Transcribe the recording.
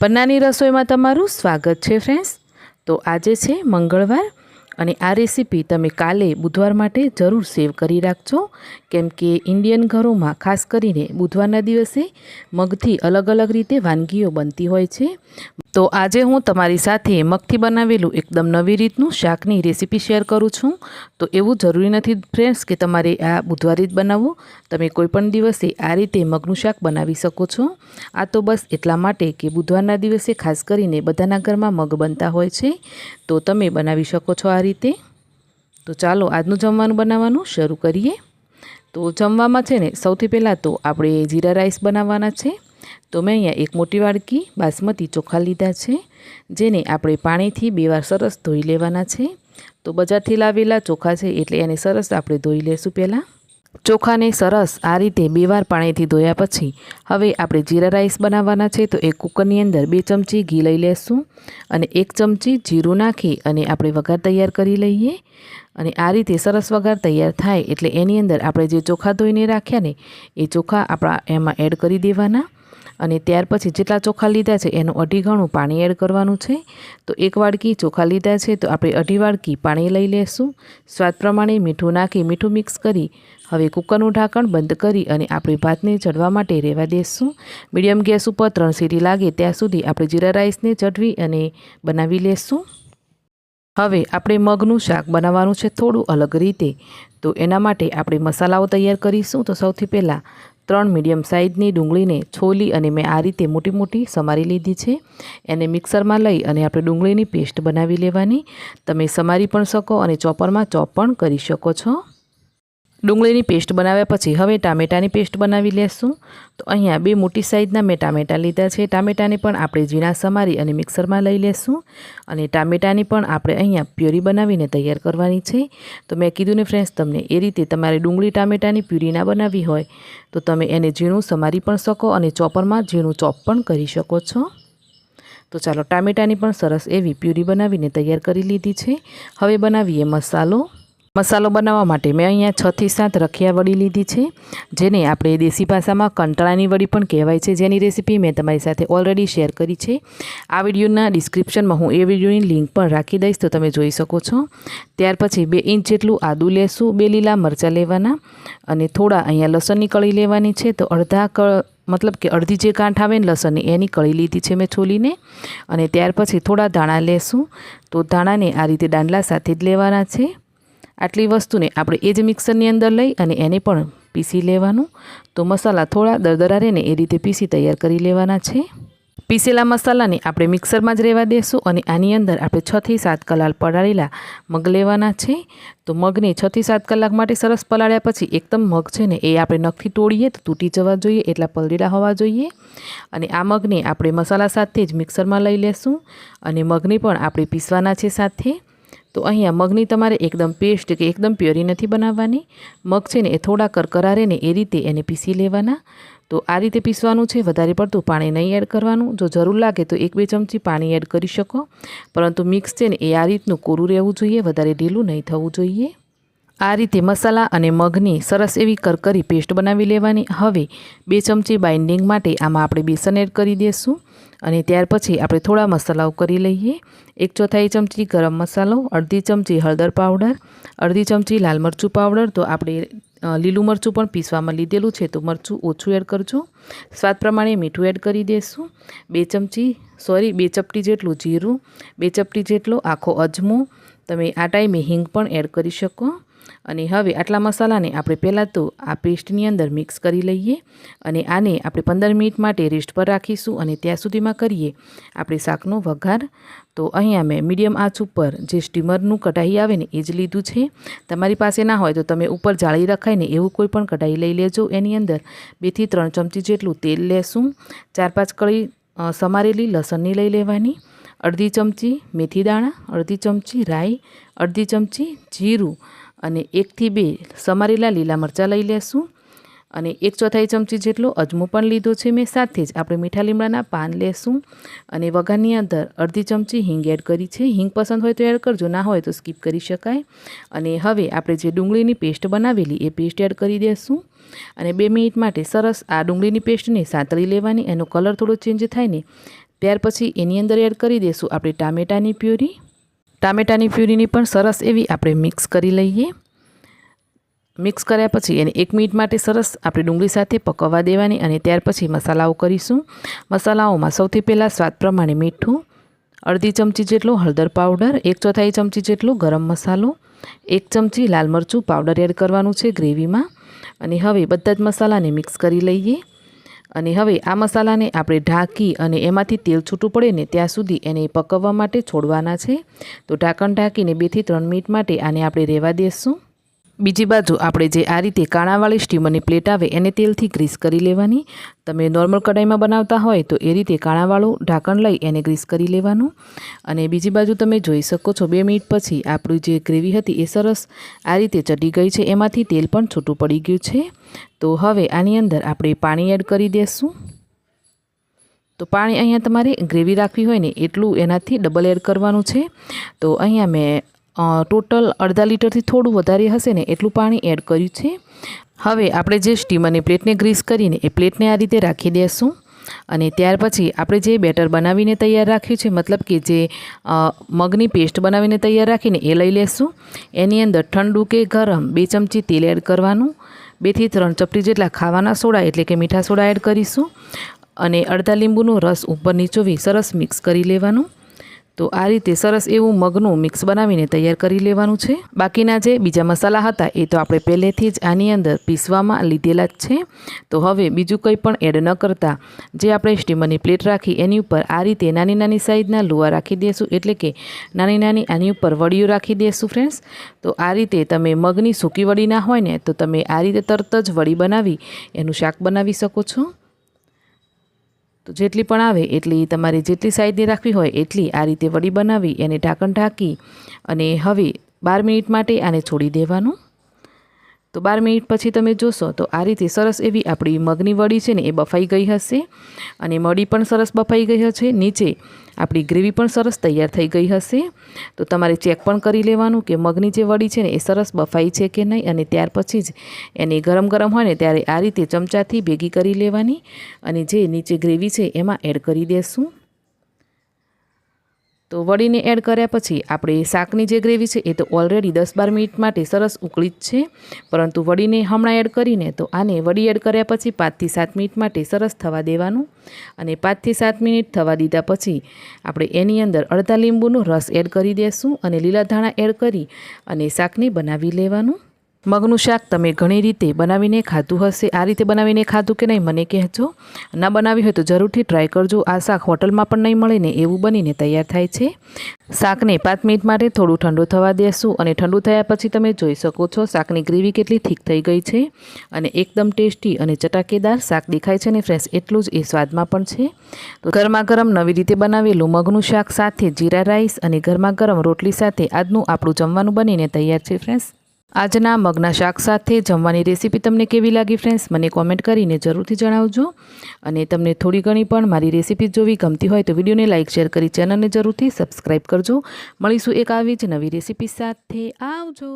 પન્નાની રસોઈમાં તમારું સ્વાગત છે ફ્રેન્ડ્સ। તો આજે છે મંગળવાર અને આ રેસીપી તમે કાલે બુધવાર માટે જરૂર સેવ કરી રાખજો, કેમ કે ઇન્ડિયન ઘરોમાં ખાસ કરીને બુધવારના દિવસે મગથી અલગ અલગ રીતે વાનગીઓ બનતી હોય છે। તો આજે હું તમારી સાથે મગથી બનાવેલું એકદમ નવી રીતનું શાકની રેસીપી શેર કરું છું। તો એવું જરૂરી નથી ફ્રેન્ડ્સ કે તમારે આ બુધવારે જ બનાવવું, તમે કોઈપણ દિવસે આ રીતે મગનું શાક બનાવી શકો છો। આ તો બસ એટલા માટે કે બુધવારના દિવસે ખાસ કરીને બધાના ઘરમાં મગ બનતા હોય છે, તો તમે બનાવી શકો છો આ રીતે। તો ચાલો આજનું જમવાનું બનાવવાનું શરૂ કરીએ। તો જમવામાં છે ને સૌથી પહેલાં તો આપણે જીરા રાઈસ બનાવવાના છે। તો મેં અહીંયા એક મોટી વાડકી બાસમતી ચોખા લીધા છે, જેને આપણે પાણીથી 2 વાર સરસ ધોઈ લેવાના છે। તો બજારથી લાવેલા ચોખા છે એટલે એને સરસ આપણે ધોઈ લેશું। પહેલાં ચોખાને સરસ આ રીતે 2 વાર પાણીથી ધોયા પછી હવે આપણે જીરા રાઈસ બનાવવાના છે। તો એક કુકરની અંદર 2 ચમચી ઘી લઈ લેશું અને 1 ચમચી જીરું નાખી અને આપણે વઘાર તૈયાર કરી લઈએ। અને આ રીતે સરસ વઘાર તૈયાર થાય એટલે એની અંદર આપણે જે ચોખા ધોઈને રાખ્યા ને એ ચોખા આપણા એમાં એડ કરી દેવાના। અને ત્યાર પછી જેટલા ચોખા લીધા છે એનું 2.5 ગણું પાણી એડ કરવાનું છે। તો 1 વાડકી ચોખા લીધા છે તો આપણે 2.5 વાડકી પાણી લઈ લેશું। સ્વાદ પ્રમાણે મીઠું નાખી મીઠું મિક્સ કરી હવે કુકરનું ઢાંકણ બંધ કરી અને આપણે ભાતને ચડવા માટે રહેવા દેશું। મીડિયમ ગેસ ઉપર 3 સીટી લાગે ત્યાં સુધી આપણે જીરા રાઈસને ચડવી અને બનાવી લેશું। હવે આપણે મગનું શાક બનાવવાનું છે થોડું અલગ રીતે, તો એના માટે આપણે મસાલાઓ તૈયાર કરીશું। તો સૌથી પહેલાં 3 મીડિયમ સાઇઝની ડુંગળીને છોલી અને મેં આ રીતે મોટી મોટી સમારી લીધી છે। એને મિક્સરમાં લઈ અને આપણે ડુંગળીની પેસ્ટ બનાવી લેવાની। તમે સમારી પણ શકો અને ચોપરમાં ચોપ પણ કરી શકો છો। ડુંગળીની પેસ્ટ બનાવ્યા પછી હવે ટામેટાની પેસ્ટ બનાવી લેશું। તો અહીંયા 2 મોટી સાઇઝના મેં ટામેટાં લીધા છે। ટામેટાને પણ આપણે ઝીણા સમારી અને મિક્સરમાં લઈ લેશું અને ટામેટાની પણ આપણે અહીંયા પ્યુરી બનાવીને તૈયાર કરવાની છે। તો મેં કીધું ને ફ્રેન્ડ્સ તમને, એ રીતે તમારે ડુંગળી ટામેટાની પ્યુરી ના બનાવી હોય તો તમે એને ઝીણું સમારી પણ શકો અને ચોપરમાં ઝીણું ચોપ પણ કરી શકો છો। તો ચાલો ટામેટાની પણ સરસ એવી પ્યુરી બનાવીને તૈયાર કરી લીધી છે। હવે બનાવીએ મસાલો। મસાલો બનાવવા માટે મેં અહીંયા 6 થી 7 રખિયા વડી લીધી છે, જેને આપણે દેશી ભાષામાં કંટાળાની વડી પણ કહેવાય છે, જેની રેસીપી મેં તમારી સાથે ઓલરેડી શેર કરી છે। આ વિડીયોના ડિસ્ક્રિપ્શનમાં હું એ વિડીયોની લિંક પણ રાખી દઈશ, તો તમે જોઈ શકો છો। ત્યાર પછી 2 ઇંચ જેટલું આદું લેશું, 2 લીલા મરચાં લેવાના અને થોડા અહીંયા લસણની કળી લેવાની છે। તો મતલબ કે અડધી જે ગાંઠ આવે ને લસણની એની કળી લીધી છે મેં છોલીને। અને ત્યાર પછી થોડા ધાણા લેશું, તો ધાણાને આ રીતે દાંડલા સાથે જ લેવાના છે। આટલી વસ્તુને આપણે એ જ મિક્સરની અંદર લઈ અને એને પણ પીસી લેવાનું। તો મસાલા થોડા દરદરા રહે ને એ રીતે પીસી તૈયાર કરી લેવાના છે। પીસેલા મસાલાને આપણે મિક્સરમાં જ રહેવા દેશું અને આની અંદર આપણે 6 થી 7 કલાક પલાળેલા મગ લેવાના છે। તો મગને 6 થી 7 કલાક માટે સરસ પલાળ્યા પછી એકદમ મગ છે ને એ આપણે નખથી તોડીએ તો તૂટી જવા જોઈએ એટલા પલળેલા હોવા જોઈએ। અને આ મગને આપણે મસાલા સાથે જ મિક્સરમાં લઈ લેશું અને મગને પણ આપણે પીસવાના છે સાથે। તો અહીંયા મગની તમારે એકદમ પેસ્ટ કે એકદમ પ્યોરી નથી બનાવવાની, મગ છે ને એ થોડા કરકરા રહે ને એ રીતે એને પીસી લેવાના। તો આ રીતે પીસવાનું છે, વધારે પડતું પાણી નહીં એડ કરવાનું। જો જરૂર લાગે તો 1-2 ચમચી પાણી એડ કરી શકો, પરંતુ મિક્સ છે ને એ આ રીતનું કોરું રહેવું જોઈએ, વધારે ઢીલું નહીં થવું જોઈએ। આ રીતે મસાલા અને મગની સરસ એવી કરકરી પેસ્ટ બનાવી લેવાની। હવે 2 ચમચી બાઇન્ડિંગ માટે આમાં આપણે બેસન એડ કરી દઈશું અને ત્યાર પછી આપણે થોડા મસાલાઓ કરી લઈએ। 1/4 ચમચી ગરમ મસાલો, અડધી ચમચી હળદર પાવડર, અડધી ચમચી લાલ મરચું પાવડર। તો આપણે લીલું મરચું પણ પીસવામાં લીધેલું છે તો મરચું ઓછું એડ કરજો। સ્વાદ પ્રમાણે મીઠું એડ કરી દઈશું। 2 ચપટી જેટલું જીરું, 2 ચપટી જેટલો આખો અજમો, તમે આ ટાઈમે હિંગ પણ એડ કરી શકો। અને હવે આટલા મસાલાને આપણે પહેલાં તો આ પેસ્ટની અંદર મિક્સ કરી લઈએ અને આને આપણે 15 મિનિટ માટે રેસ્ટ પર રાખીશું અને ત્યાં સુધીમાં કરીએ આપણે શાકનો વઘાર। તો અહીંયા મેં મીડિયમ આંચ ઉપર જે સ્ટીમરનું કઢાઈ આવે ને એ જ લીધું છે। તમારી પાસે ના હોય તો તમે ઉપર જાળી રખાય ને એવું કોઈ પણ કઢાઈ લઈ લેજો। એની અંદર 2 થી 3 ચમચી જેટલું તેલ લેશું, 4-5 કળી સમારેલી લસણની લઈ લેવાની, અડધી ચમચી મેથી દાણા, અડધી ચમચી રાઈ, અડધી ચમચી જીરું અને 1 થી 2 સમારેલા લીલા મરચાં લઈ લેશું અને 1/4 ચમચી જેટલો અજમો પણ લીધો છે મેં। સાથે જ આપણે મીઠા લીમડાના પાન લેશું અને વઘારની અંદર અડધી ચમચી હિંગ એડ કરી છે। હિંગ પસંદ હોય તો એડ કરજો, ના હોય તો સ્કીપ કરી શકાય। અને હવે આપણે જે ડુંગળીની પેસ્ટ બનાવેલી એ પેસ્ટ એડ કરી દઈશું અને 2 મિનિટ માટે સરસ આ ડુંગળીની પેસ્ટને સાંતળી લેવાની। એનો કલર થોડો ચેન્જ થાય ને ત્યાર પછી એની અંદર એડ કરી દઈશું આપણે ટામેટાની પ્યુરી. ટામેટાની પ્યુરીની પણ સરસ એવી આપણે મિક્સ કરી લઈએ. મિક્સ કર્યા પછી એને 1 મિનિટ માટે સરસ આપણે ડુંગળી સાથે પકવવા દેવાની અને ત્યાર પછી મસાલાઓ કરીશું. મસાલાઓમાં સૌથી પહેલાં સ્વાદ પ્રમાણે મીઠું, અડધી ચમચી જેટલો હળદર પાવડર, 1/4 ચમચી જેટલો ગરમ મસાલો, 1 ચમચી લાલ મરચું પાવડર એડ કરવાનું છે ગ્રેવીમાં. અને હવે બધા જ મસાલાને મિક્સ કરી લઈએ. અને હવે આ મસાલાને આપણે ઢાંકી અને એમાંથી તેલ છૂટું પડે ને ત્યાં સુધી એને પકવવા માટે છોડવાના છે. તો ઢાંકણ ઢાંકીને 2 થી 3 મિનિટ માટે આને આપણે રહેવા દઈશું. બીજી બાજુ આપણે જે આ રીતે કાણાવાળી સ્ટીમરની પ્લેટ આવે એને તેલથી ગ્રીસ કરી લેવાની. તમે નોર્મલ કઢાઈમાં બનાવતા હોય તો એ રીતે કાણાવાળું ઢાંકણ લઈ એને ગ્રીસ કરી લેવાનું. અને બીજી બાજુ તમે જોઈ શકો છો 2 મિનિટ પછી આપણી જે ગ્રેવી હતી એ સરસ આ રીતે ચડી ગઈ છે, એમાંથી તેલ પણ છૂટું પડી ગયું છે. તો હવે આની અંદર આપણે પાણી એડ કરી દઈશું. તો પાણી અહીંયા તમારે ગ્રેવી રાખવી હોય ને એટલું એનાથી ડબલ એડ કરવાનું છે. તો અહીંયા મેં ટોટલ અડધા લીટરથી થોડું વધારે હશે ને એટલું પાણી એડ કર્યું છે. હવે આપણે જે સ્ટીમરની પ્લેટને ગ્રીસ કરીને એ પ્લેટને આ રીતે રાખી દઈશું. અને ત્યાર પછી આપણે જે બેટર બનાવીને તૈયાર રાખ્યું છે, મતલબ કે જે મગની પેસ્ટ બનાવીને તૈયાર રાખીને એ લઈ લેશું. એની અંદર ઠંડુ કે ગરમ 2 ચમચી તેલ એડ કરવાનું. 2 થી 3 ચપટી જેટલા ખાવાના સોડા એટલે કે મીઠા સોડા એડ કરીશું. અને અડધા લીંબુનો રસ ઉપર નીચોવી સરસ મિક્સ કરી લેવાનું. તો આ રીતે સરસ એવું મગનું મિક્સ બનાવીને તૈયાર કરી લેવાનું છે. બાકીના જે બીજા મસાલા હતા એ તો આપણે પહેલેથી જ આની અંદર પીસવામાં લીધેલા જ છે. તો હવે બીજું કંઈ પણ એડ ન કરતાં જે આપણે સ્ટીમરની પ્લેટ રાખી એની ઉપર આ રીતે નાની નાની સાઈઝના લુવા રાખી દઈશું, એટલે કે નાની નાની આની ઉપર વડીઓ રાખી દઈશું ફ્રેન્ડ્સ. તો આ રીતે તમે મગની સૂકી વડી ના હોય ને તો તમે આ રીતે તરત જ વડી બનાવી એનું શાક બનાવી શકો છો. તો જેટલી પણ આવે એટલી તમારે જેટલી સાઈઝની રાખવી હોય એટલી આ રીતે વડી બનાવી એને ઢાંકણ ઢાંકી અને હવે 12 મિનિટ માટે આને છોડી દેવાનું. તો 12 મિનિટ પછી તમે જોશો તો આ રીતે સરસ એવી આપણી મગની વડી છે ને એ બફાઈ ગઈ હશે અને મળી પણ સરસ બફાઈ ગઈ હશે. નીચે આપણી ગ્રેવી પણ સરસ તૈયાર થઈ ગઈ હશે. તો તમારે ચેક પણ કરી લેવાનું કે મગની જે વડી છે ને એ સરસ બફાઈ છે કે નહીં. અને ત્યાર પછી જ એને ગરમ ગરમ હોય ને ત્યારે આ રીતે ચમચાથી ભેગી કરી લેવાની અને જે નીચે ગ્રેવી છે એમાં એડ કરી દેશું. તો વડીને એડ કર્યા પછી આપણે શાકની જે ગ્રેવી છે એ તો ઓલરેડી 10-12 મિનિટ માટે સરસ ઉકળી જ છે, પરંતુ વડીને હમણાં એડ કરીને તો આને વડી એડ કર્યા પછી 5 થી 7 મિનિટ માટે સરસ થવા દેવાનું. અને 5 થી 7 મિનિટ થવા દીધા પછી આપણે એની અંદર અડધા લીંબુનો રસ એડ કરી દઈશું અને લીલા ધાણા એડ કરી અને શાકને બનાવી લેવાનું. મગનું શાક તમે ઘણી રીતે બનાવીને ખાધું હશે. આ રીતે બનાવીને ખાધું કે નહીં મને કહેજો. ના બનાવી હોય તો જરૂરથી ટ્રાય કરજો. આ શાક હોટલમાં પણ નહીં મળે ને એવું બનીને તૈયાર થાય છે. શાકને 5 મિનિટ માટે થોડું ઠંડુ થવા દેશું અને ઠંડુ થયા પછી તમે જોઈ શકો છો શાકની ગ્રેવી કેટલી થીક થઈ ગઈ છે અને એકદમ ટેસ્ટી અને ચટાકેદાર શાક દેખાય છે ને ફ્રેન્ડ્સ, એટલું જ એ સ્વાદમાં પણ છે. તો ગરમા ગરમ નવી રીતે બનાવેલું મગનું શાક સાથે જીરા રાઈસ અને ગરમા ગરમ રોટલી સાથે આજનું આપણું જમવાનું બનીને તૈયાર છે ફ્રેન્ડ્સ. આજના મગના શાક સાથે જમવાની રેસીપી તમને કેવી લાગી ફ્રેન્ડ્સ, મને કોમેન્ટ કરીને જરૂરથી જણાવજો. અને તમને થોડી ઘણી પણ મારી રેસીપી જોવી ગમતી હોય તો વિડીયોને લાઇક શેર કરી ચેનલને જરૂરથી સબસ્ક્રાઈબ કરજો. મળીશું એક આવી જ નવી રેસીપી સાથે. આવજો.